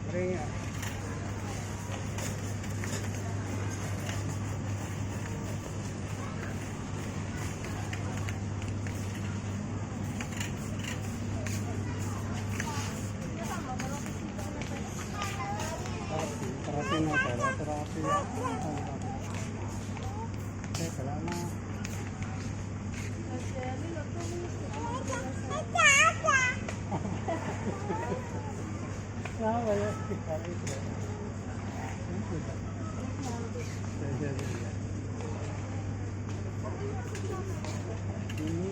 Ringa. Terapi na pala. Terapi. Okay, salamat. Nah, banyak sekali itu. Ini